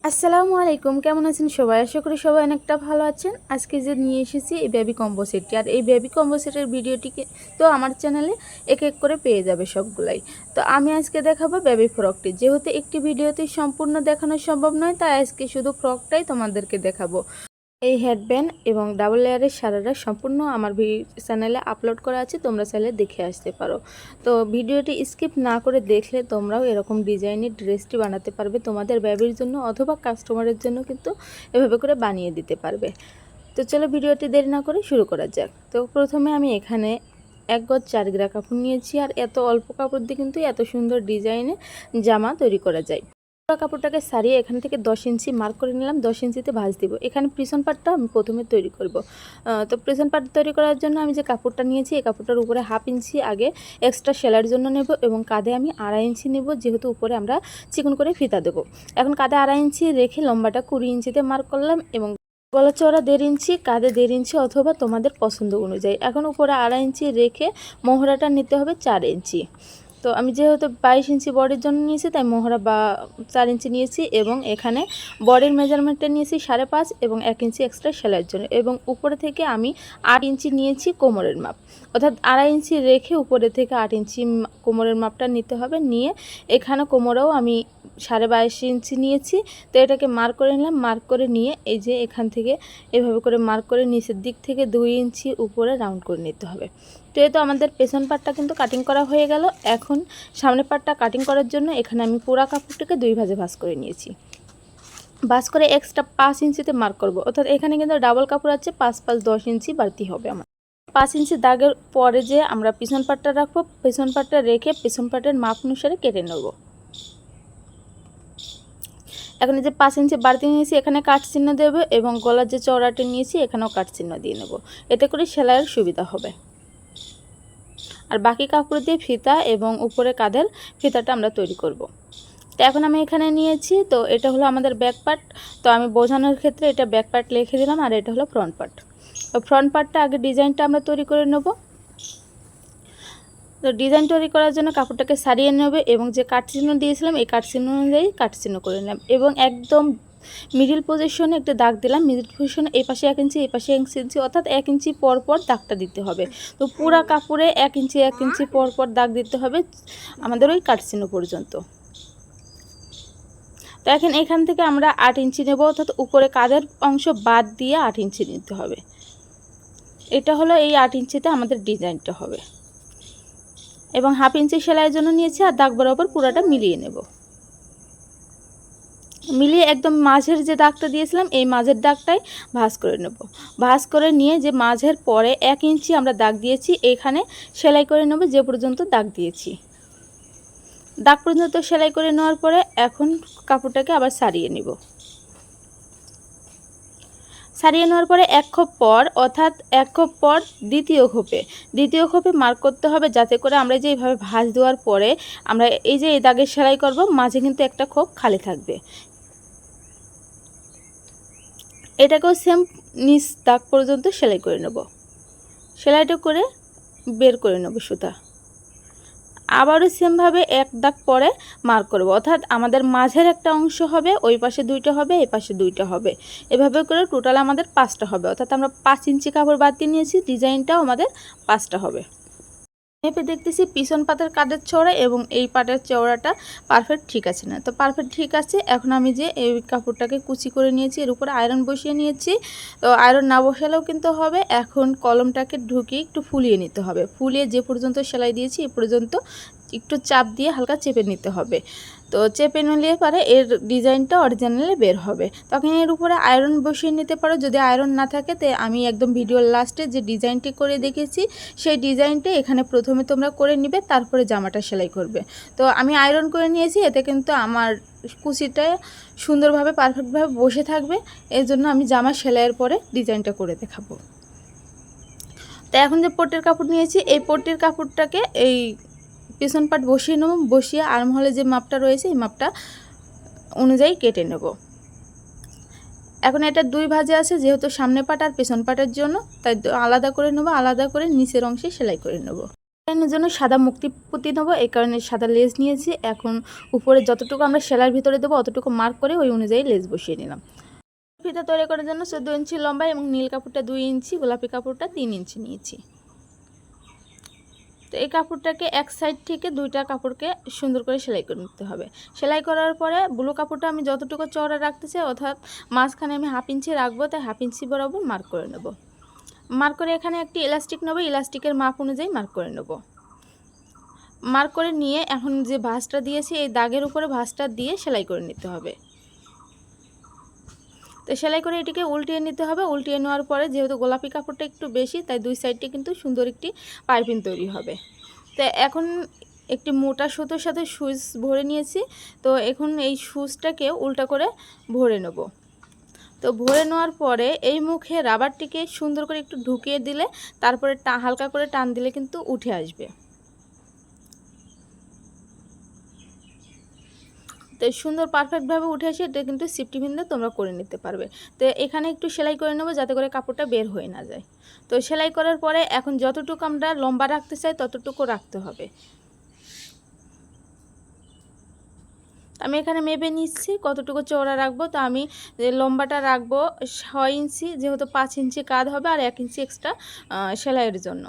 আসসালামু আলাইকুম, কেমন আছেন সবাই? আশা করি সবাই অনেকটা ভালো আছেন। আজকে যে নিয়ে এসেছি এই বেবি কম্বো সেটটি, আর এই বেবি কম্বো সেটের ভিডিওটিকে তো আমার চ্যানেলে এক এক করে পেয়ে যাবে সবগুলাই। তো আমি আজকে দেখাবো বেবি ফ্রকটি। যেহেতু একটি ভিডিওতে সম্পূর্ণ দেখানো সম্ভব নয়, তাই আজকে শুধু ফ্রকটাই তোমাদেরকে দেখাবো। এই হেডব্যান্ড এবং ডাবল লেয়ারের সারারা সম্পূর্ণ আমার চ্যানেলে আপলোড করা আছে, তোমরা চাইলে দেখে আসতে পারো। তো ভিডিওটি স্কিপ না করে দেখলে তোমরাও এরকম ডিজাইনের ড্রেসটি বানাতে পারবে তোমাদের বেবির জন্য, অথবা কাস্টমারের জন্য কিন্তু এভাবে করে বানিয়ে দিতে পারবে। তো চলো ভিডিওটি দেরি না করে শুরু করা যাক। তো প্রথমে আমি এখানে 1 গজ 4 গিরা কাপড় নিয়েছি, আর এত অল্প কাপড় দিয়ে কিন্তু এত সুন্দর ডিজাইনে জামা তৈরি করা যায়। কাপড়টাকে সারিয়ে এখান থেকে 10 ইঞ্চি মার্ক করে নিলাম। 10 ইঞ্চিতে ভাঁজ দিব। এখানে পিছন পাটটা আমি প্রথমে তৈরি করব। তো পিছন পাট তৈরি করার জন্য আমি যে কাপড়টা নিয়েছি, এই কাপড়টার উপরে 1/2 ইঞ্চি আগে এক্সট্রা সেলাইয়ের জন্য নেব, এবং কাঁধে আমি 2.5 ইঞ্চি নেব, যেহেতু উপরে আমরা চিকন করে ফিতা দেবো। এখন কাঁধে 2.5 ইঞ্চি রেখে লম্বাটা 20 ইঞ্চিতে মার্ক করলাম, এবং গলা চওড়া 1.5 ইঞ্চি, কাঁধে 1.5 ইঞ্চি অথবা তোমাদের পছন্দ অনুযায়ী। এখন উপরে 2.5 ইঞ্চি রেখে মোহরাটা নিতে হবে 4 ইঞ্চি। তো আমি যেহেতু 22 ইঞ্চি বডির জন্য নিয়েছি, তাই মোহরা 4 ইঞ্চি নিয়েছি, এবং এখানে বডির মেজারমেন্টটা নিয়েছি 5.5 এবং 1 ইঞ্চি এক্সট্রা সেলাইয়ের জন্য, এবং উপরে থেকে আমি 8 ইঞ্চি নিয়েছি কোমরের মাপ, অর্থাৎ 2.5 ইঞ্চি রেখে উপরে থেকে 8 ইঞ্চি কোমরের মাপটা নিতে হবে। নিয়ে এখানে কোমরেও আমি 22.5 ইঞ্চি নিয়েছি। তো এটাকে মার্ক করে নিলাম। মার্ক করে নিয়ে এই যে এখান থেকে এভাবে করে মার্ক করে নিচের দিক থেকে 2 ইঞ্চি উপরে রাউন্ড করে নিতে হবে। তো এই তো আমাদের পেছন পাটটা কিন্তু কাটিং করা হয়ে গেল। এখন সামনের পাটটা কাটিং করার জন্য এখানে আমি পুরা কাপড়টাকে 2 ভাঁজে ভাঁজ করে নিয়েছি। ভাঁজ করে এক্সট্রা 5 ইঞ্চিতে মার্ক করব, অর্থাৎ এখানে কিন্তু ডাবল কাপড় আছে, 5 5 10 ইঞ্চি বাড়তি হবে আমার। 5 ইঞ্চি দাগের পরে যে আমরা পিছন পাটটা রাখবো, পিছন পাটটা রেখে পিছন পাটের মাপ অনুসারে কেটে নেব। এখন এই যে 5 ইঞ্চি বাড়তি নিয়েছি, এখানে কাট চিহ্ন দেব, এবং গলার যে চওড়াটা নিয়েছি এখানেও কাট চিহ্ন দিয়ে নেব। এতে করে সেলাইয়ের সুবিধা হবে। আর বাকি কাপড় দিয়ে ফিতা এবং উপরে কাঁধের ফিতাটা আমরা তৈরি করব। তো এখন আমি এখানে নিয়েছি, তো এটা হলো আমাদের ব্যাক পার্ট। তো আমি বোঝানোর ক্ষেত্রে এটা ব্যাক পার্ট লিখে দিলাম, আর এটা হলো ফ্রন্ট পার্ট। তো ফ্রন্ট পার্টটা আগে ডিজাইনটা আমরা তৈরি করে নেব। তো ডিজাইন তৈরি করার জন্য কাপড়টাকে সারিয়ে নেবে, এবং যে কাট চিহ্ন দিয়েছিলাম এই কাট চিহ্ন অনুযায়ী কাট চিহ্ন করে নিলাম, এবং একদম মিডিল পজিশনে একটা দাগ দিলাম। মিডিল পজিশনে এই পাশে 1 ইঞ্চি, এই পাশে 1 ইঞ্চি, অর্থাৎ 1 ইঞ্চি পর পর দাগটা দিতে হবে। তো পুরা কাপড়ে 1 ইঞ্চি 1 ইঞ্চি পর পর দাগ দিতে হবে আমাদের ওই কাট চিহ্ন পর্যন্ত। তো এখন এখান থেকে আমরা 8 ইঞ্চি নেব, অর্থাৎ উপরে কাঁধের অংশ বাদ দিয়ে 8 ইঞ্চি নিতে হবে। এটা হলো এই 8 ইঞ্চিতে আমাদের ডিজাইনটা হবে, এবং 1/2 ইঞ্চি সেলাইয়ের জন্য নিয়েছি, আর দাগ বরাবর পুরাটা মিলিয়ে নেব। মিলিয়ে একদম মাঝের যে দাগটা দিয়েছিলাম এই মাঝের দাগটাই ভাঁজ করে নেব। ভাঁজ করে নিয়ে যে মাঝের পরে 1 ইঞ্চি আমরা দাগ দিয়েছি এখানে সেলাই করে নেব, যে পর্যন্ত দাগ দিয়েছি। দাগ পর্যন্ত সেলাই করে নেওয়ার পরে এখন কাপড়টাকে আবার সারিয়ে নিব। সারিয়ে নেওয়ার পরে 1 খোপ পর, অর্থাৎ 1 খোপ পর দ্বিতীয় খোপে মার্ক করতে হবে, যাতে করে আমরা যে এইভাবে ভাঁজ দেওয়ার পরে আমরা এই যে এই দাগের সেলাই করব, মাঝে কিন্তু একটা খোপ খালি থাকবে। এটাকেও সেম নিচ দাগ পর্যন্ত সেলাই করে নেব। সেলাইটা করে বের করে নেব সুতা। আবারও সেমভাবে 1 দাগ পরে মার্ক করব, অর্থাৎ আমাদের মাঝের একটা অংশ হবে, ওই পাশে 2টা হবে, এই পাশে 2টা হবে, এভাবে করে টোটাল আমাদের 5টা হবে। অর্থাৎ আমরা 5 ইঞ্চি কাপড় বাদ দিয়ে নিয়েছি, ডিজাইনটাও আমাদের 5টা হবে। মেপে দেখতেছি পিছন পাতের কাঁধের চওড়া এবং এই পাটের চওড়াটা পারফেক্ট ঠিক আছে না। তো পারফেক্ট ঠিক আছে। এখন আমি যে এই কাপড়টাকে কুচি করে নিয়েছি, এর উপরে আয়রন বসিয়ে নিয়েছি। তো আয়রন না বসালেও কিন্তু হবে। এখন কলমটাকে ঢুকিয়ে একটু ফুলিয়ে নিতে হবে। ফুলিয়ে যে পর্যন্ত সেলাই দিয়েছি এ পর্যন্ত একটু চাপ দিয়ে হালকা চেপে নিতে হবে। তো চেপে নিলে পরে এর ডিজাইনটা অরিজিনালি বের হবে। তখন এর উপরে আয়রন বসিয়ে নিতে পারো। যদি আয়রন না থাকে তো আমি একদম ভিডিওর লাস্টে যে ডিজাইনটি করে দেখেছি সেই ডিজাইনটি এখানে প্রথমে তোমরা করে নিবে, তারপরে জামাটা সেলাই করবে। তো আমি আয়রন করে নিয়েছি, এতে কিন্তু আমার কুচিটা সুন্দরভাবে পারফেক্টভাবে বসে থাকবে। এই জন্য আমি জামা সেলাইয়ের পরে ডিজাইনটা করে দেখাবো। তো এখন যে পট্টির কাপড় নিয়েছি, এই পট্টির কাপড়টাকে এই পিছন পাট বসিয়ে নেব। বসিয়ে আর্ম হলে যে মাপটা রয়েছে এই মাপটা অনুযায়ী কেটে নেব। এখন এটা 2 ভাঁজে আছে, যেহেতু সামনে পাট আর পেছন পাটের জন্য, তাই আলাদা করে নেব। আলাদা করে নিচের অংশে সেলাই করে নেব। ডিজাইনের জন্য সাদা মুক্তি পুঁতি নেবো, এই কারণে সাদা লেস নিয়েছি। এখন উপরে যতটুকু আমরা সেলাইয়ের ভিতরে দেবো অতটুকু মার্ক করে ওই অনুযায়ী লেস বসিয়ে নিলাম। ফিতা তৈরি করার জন্য 14 ইঞ্চি লম্বা এবং নীল কাপড়টা 2 ইঞ্চি, গোলাপি কাপড়টা 3 ইঞ্চি নিয়েছি। তো এই কাপড়টাকে এক সাইড থেকে দুইটা কাপড়কে সুন্দর করে সেলাই করে নিতে হবে। সেলাই করার পরে ব্লু কাপড়টা আমি যতটুকু চওড়া রাখতে চাই, অর্থাৎ মাঝখানে আমি 1/2 ইঞ্চি রাখবো, তাই 1/2 ইঞ্চি বরাবর মার্ক করে নেব। মার্ক করে এখানে একটি ইলাস্টিক নেব, ইলাস্টিকের মাপ অনুযায়ী মার্ক করে নেব। মার্ক করে নিয়ে এখন যে ভাঁজটা দিয়েছি এই দাগের উপরে ভাঁজটা দিয়ে সেলাই করে নিতে হবে। তো সেলাই করে এটিকে উল্টিয়ে নিতে হবে। উল্টিয়ে নেওয়ার পরে যেহেতু গোলাপি কাপড়টা একটু বেশি, তাই দুই সাইডে কিন্তু সুন্দর একটি পাইপিং তৈরি হবে। তো এখন একটি মোটা সুতোর সাথে সুচ ভরে নিয়েছি। তো এখন এই সুচটাকে উল্টা করে ভরে নেব। তো ভরে নেওয়ার পরে এই মুখে রাবারটিকে সুন্দর করে একটু ঢুকিয়ে দিলে তারপরে হালকা করে টান দিলে কিন্তু উঠে আসবে। তো সুন্দর পারফেক্টভাবে উঠে আসে, এটা কিন্তু সিফটি বিন্দু তোমরা করে নিতে পারবে। তো এখানে একটু সেলাই করে নেব যাতে করে কাপড়টা বের হয়ে না যায়। তো সেলাই করার পরে এখন যতটুকু আমরা লম্বা রাখতে চাই ততটুকু রাখতে হবে। আমি এখানে মেপে নিচ্ছি কতটুকু চওড়া রাখবো। তো আমি লম্বাটা রাখবো 6 ইঞ্চি, যেহেতু 5 ইঞ্চি কাঁধ হবে আর 1 ইঞ্চি এক্সট্রা সেলাইয়ের জন্য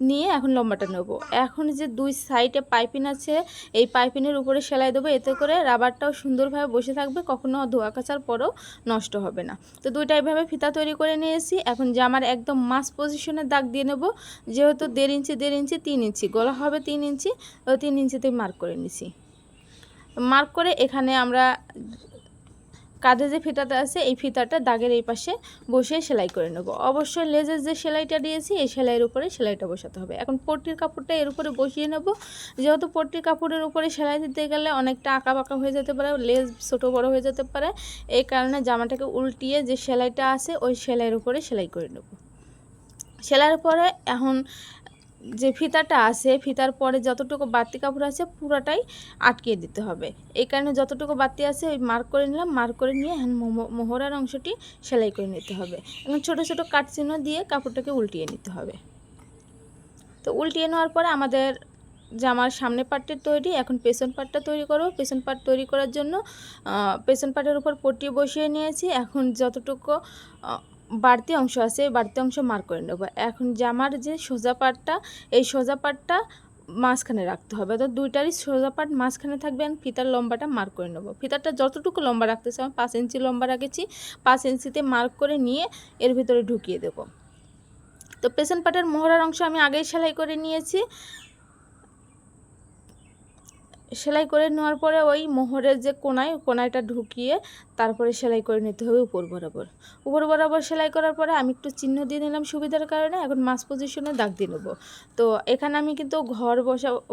নিয়ে এখন লম্বাটা নেব। এখন যে দুই সাইডে পাইপিং আছে এই পাইপিংয়ের উপরে সেলাই দেবো, এতে করে রাবারটাও সুন্দরভাবে বসে থাকবে, কখনো ধোয়া কাচার পরেও নষ্ট হবে না। তো দুইটা এইভাবে ফিতা তৈরি করে নিয়েছি। এখন জামার একদম মাছ পজিশনে দাগ দিয়ে নেব। যেহেতু 1.5 ইঞ্চি 1.5 ইঞ্চি 3 ইঞ্চি গলা হবে 3 ইঞ্চি, 3 ইঞ্চিতেই মার্ক করে নিছি। মার্ক করে এখানে আমরা কাঁধে যে ফিতাটা আছে এই ফিতাটা দাগের এই পাশে বসিয়ে সেলাই করে নেব। অবশ্যই লেজের যে সেলাইটা দিয়েছি এই সেলাইয়ের উপরে সেলাইটা বসাতে হবে। এখন পট্টির কাপড়টা এর উপরে বসিয়ে নেব। যেহেতু পট্টির কাপড়ের উপরে সেলাই দিতে গেলে অনেকটা আঁকা বাঁকা হয়ে যেতে পারে, লেজ ছোটো বড়ো হয়ে যেতে পারে, এই কারণে জামাটাকে উল্টিয়ে যে সেলাইটা আছে ওই সেলাইয়ের উপরে সেলাই করে নেব। সেলাইয়ের পরে এখন যে ফিতাটা আছে ফিতার পরে যতটুকু বাড়তি কাপড় আছে পুরোটাই আটকিয়ে দিতে হবে। এই কারণে যতটুকু বাড়তি আছে ওই মার্ক করে নিলাম। মার্ক করে নিয়ে এখন মোহরার অংশটি সেলাই করে নিতে হবে। এখন ছোট ছোট কাট চিহ্ন দিয়ে কাপড়টাকে উল্টিয়ে নিতে হবে। তো উল্টিয়ে নেওয়ার পরে আমাদের জামার সামনে পার্টের তৈরি, এখন পেছন পার্টটা তৈরি করব। পেছন পার্ট তৈরি করার জন্য পেছন পার্টের উপর পট্টি বসিয়ে নিয়েছি। এখন যতটুকু বাড়তি অংশ আছে বাড়তি অংশ মার্ক করে নেব। এখন জামার যে সোজা পার্টটা এই সোজা পার্টটা মাঝখানে রাখতে হবে, তো দুইটারই সোজা পার্ট মাঝখানে থাকবে। আমি ফিতার লম্বাটা মার্ক করে নেব। ফিতাটা যতটুকু লম্বা রাখতে চাই, আমি 5 ইঞ্চি লম্বা রেখেছি, 5 ইঞ্চিতে মার্ক করে নিয়ে এর ভিতরে ঢুকিয়ে দেব। তো পেছন পার্টের মোহরার অংশ আমি আগেই সেলাই করে নিয়েছি। সেলাই করে নেওয়ার পরে ওই মোহরের যে কোনায়টা ঢুকিয়ে তারপরে সেলাই করে নিতে হবে উপর বরাবর সেলাই করার পরে আমি একটু চিহ্ন দিয়ে নিলাম সুবিধার কারণে। এখন মাছ পজিশনে দাগ দিয়ে নেব। তো এখানে আমি কিন্তু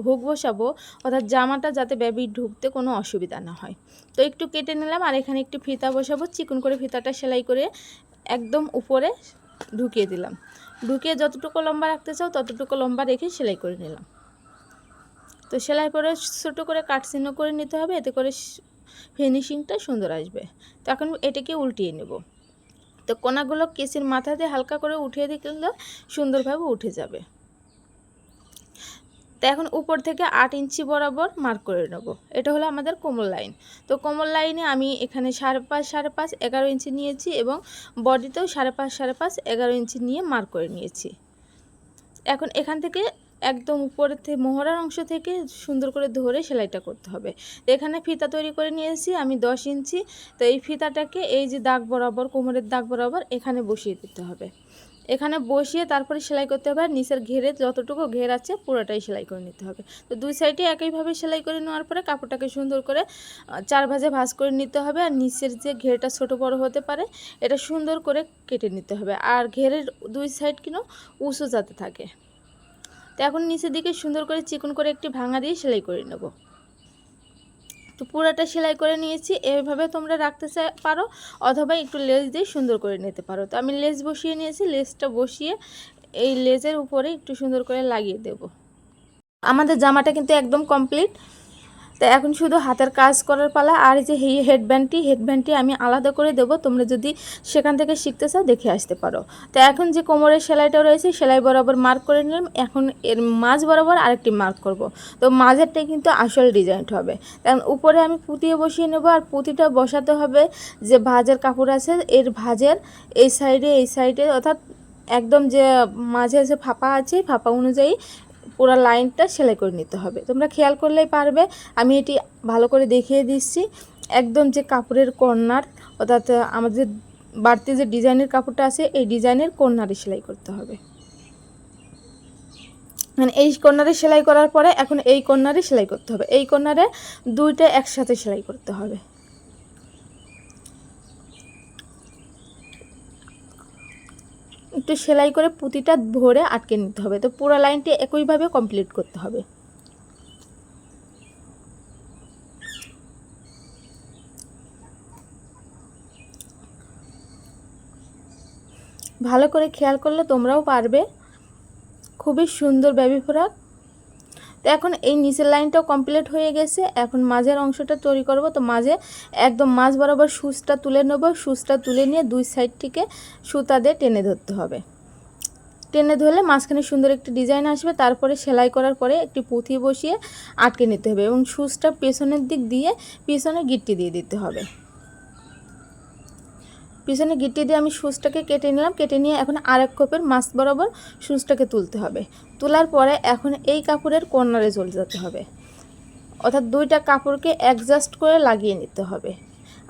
হুক বসাবো, অর্থাৎ জামাটা যাতে বেবি ঢুকতে কোনো অসুবিধা না হয়। তো একটু কেটে নিলাম আর এখানে একটু ফিতা বসাবো। চিকন করে ফিতাটা সেলাই করে একদম উপরে ঢুকিয়ে দিলাম। ঢুকিয়ে যতটুকু লম্বা রাখতে চাও ততটুকু লম্বা রেখে সেলাই করে নিলাম। তো সেলাই করে ছোটো করে কাট চিহ্ন করে নিতে হবে, এতে করে ফিনিশিংটা সুন্দর আসবে। তো এখন এটাকে উল্টিয়ে নেব। তো কোনাগুলো কেসির মাথা দিয়ে হালকা করে উঠিয়ে দিলে সুন্দরভাবে উঠে যাবে। তো এখন উপর থেকে 8 ইঞ্চি বরাবর মার্ক করে নেব। এটা হলো আমাদের কোমর লাইন। তো কোমর লাইনে আমি এখানে 5.5 11 ইঞ্চি নিয়েছি এবং বডিতেও 5.5 11 ইঞ্চি নিয়ে মার্ক করে নিয়েছি। এখন এখান থেকে একদম উপরে মোহরার অংশ থেকে সুন্দর করে ধরে সেলাইটা করতে হবে। তো এখানে ফিতা তৈরি করে নিয়েছি আমি 10 ইঞ্চি। তো এই ফিতাটাকে এই যে দাগ বরাবর কোমরের দাগ বরাবর এখানে বসিয়ে দিতে হবে। এখানে বসিয়ে তারপরে সেলাই করতে হবে। আর নিচের ঘেরে যতটুকু ঘের আছে পুরোটাই সেলাই করে নিতে হবে। তো দুই সাইডে একইভাবে সেলাই করে নেওয়ার পরে কাপড়টাকে সুন্দর করে 4 ভাঁজে ভাঁজ করে নিতে হবে। আর নিচের যে ঘেরটা ছোট বড় হতে পারে এটা সুন্দর করে কেটে নিতে হবে। আর ঘেরের দুই সাইড কিন্তু উঁচু যাতে থাকে। তো এখন নিচের দিকে সুন্দর করে চিকন করে একটি ভাঙা দিয়ে সেলাই করে নেব। তো পুরোটা সেলাই করে নিয়েছি। এইভাবে তোমরা রাখতে পারো অথবা একটু লেস দিয়ে সুন্দর করে নিতে পারো। তো আমি লেস বসিয়ে নিয়েছি। লেসটা বসিয়ে এই লেসের উপরে একটু সুন্দর করে লাগিয়ে দেব। আমাদের জামাটা কিন্তু একদম কমপ্লিট। তো তো এখন শুধু হাতের কাজ করার পালা। আর যে হেডব্যান্ডটি আমি আলাদা করে দেবো, তোমরা যদি সেখান থেকে শিখতে চাও দেখে আসতে পারো। তো এখন যে কোমরের সেলাইটা রয়েছে সেলাই বরাবর মার্ক করে নিলাম। এখন এর মাঝ বরাবর আরেকটি মার্ক করব। তো মাঝেরটাই কিন্তু আসল ডিজাইনটা হবে। কারণ উপরে আমি পুঁতিয়ে বসিয়ে নেব, আর পুঁতিটা বসাতে হবে যে ভাঁজের কাপড় আছে এর ভাঁজের এই সাইডে অর্থাৎ একদম যে মাঝে যে ফাঁপা আছে ফাঁপা অনুযায়ী পুরো লাইনটা সেলাই করে নিতে হবে। তোমরা খেয়াল করলেই পারবে, আমি এটি ভালো করে দেখিয়ে দিচ্ছি। একদম যে কাপড়ের কর্নার অর্থাৎ আমাদের বাড়তি যে ডিজাইনের কাপড়টা আছে এই ডিজাইনের কর্নারে সেলাই করতে হবে। মানে এই কর্নারে সেলাই করার পরে এখন এই কর্নারে সেলাই করতে হবে। এই কর্নারে দুইটা একসাথে সেলাই করতে হবে। একটু সেলাই করে পুঁতিটা ভরে আটকে নিতে হবে। তো পুরো লাইনটি একইভাবে কমপ্লিট করতে হবে। ভালো করে খেয়াল করলে তোমরাও পারবে। খুবই সুন্দর বেবি ফ্রক। তো এখন এই নিচের লাইনটাও কমপ্লিট হয়ে গেছে। এখন মাঝের অংশটা তৈরি করব। তো মাঝে একদম মাঝ বরাবর সুচটা তুলে নেব। সুচটা তুলে নিয়ে দুই সাইড থেকে সুতা দিয়ে টেনে ধরতে হবে। টেনে ধরলে মাঝখানে সুন্দর একটি ডিজাইন আসবে। তারপরে সেলাই করার পরে একটি পুঁথি বসিয়ে আটকে নিতে হবে এবং সুচটা পেছনের দিক দিয়ে পিছনে গিট্টি দিয়ে দিতে হবে। পিছনে গিট্টি দিয়ে আমি সুচটাকে কেটে নিলাম। কেটে নিয়ে এখন আরেক কোপের মাছ বরাবর সুচটাকে তুলতে হবে। তোলার পরে এখন এই কাপড়ের কর্নারে চলে যেতে হবে, অর্থাৎ দুইটা কাপড়কে অ্যাডজাস্ট করে লাগিয়ে নিতে হবে।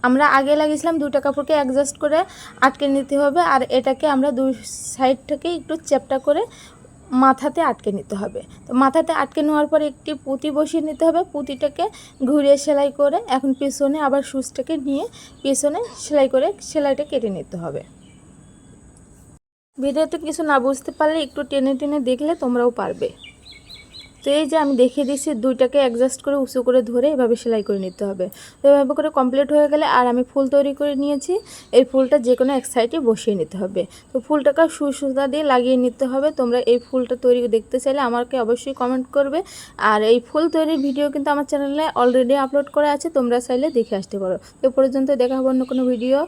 আমরা আগে লাগিয়েছিলাম দুইটা কাপড়কে অ্যাডজাস্ট করে আটকে নিতে হবে, আর এটাকে আমরা দুই সাইড থেকে একটু চ্যাপটা করে মাথাতে আটকে নিতে হবে। তো মাথাতে আটকে নেওয়ার পরে একটি পুঁতি বসিয়ে নিতে হবে। পুঁতিটাকে ঘুরিয়ে সেলাই করে এখন পেছনে আবার সুচটাকে নিয়ে পেছনে সেলাই করে সেলাইটা কেটে নিতে হবে। ভিডিওতে কিছু না বুঝতে পারলে একটু টেনে টেনে দেখলে তোমরাও পারবে। তো এই যে আমি দেখিয়ে দিচ্ছি, দুইটাকে অ্যাডজাস্ট করে উঁচু করে ধরে এভাবে সেলাই করে নিতে হবে। তো এভাবে করে কমপ্লিট হয়ে গেলে আর আমি ফুল তৈরি করে নিয়েছি। এই ফুলটা যে কোনো এক সাইডে বসিয়ে নিতে হবে। তো ফুলটাকে সুতা দিয়ে লাগিয়ে নিতে হবে। তোমরা এই ফুলটা তৈরি দেখতে চাইলে আমাকে অবশ্যই কমেন্ট করবে। আর এই ফুল তৈরির ভিডিও কিন্তু আমার চ্যানেলে অলরেডি আপলোড করা আছে, তোমরা চাইলে দেখে আসতে পারো। তো পর্যন্ত দেখা হবে অন্য কোনো ভিডিও।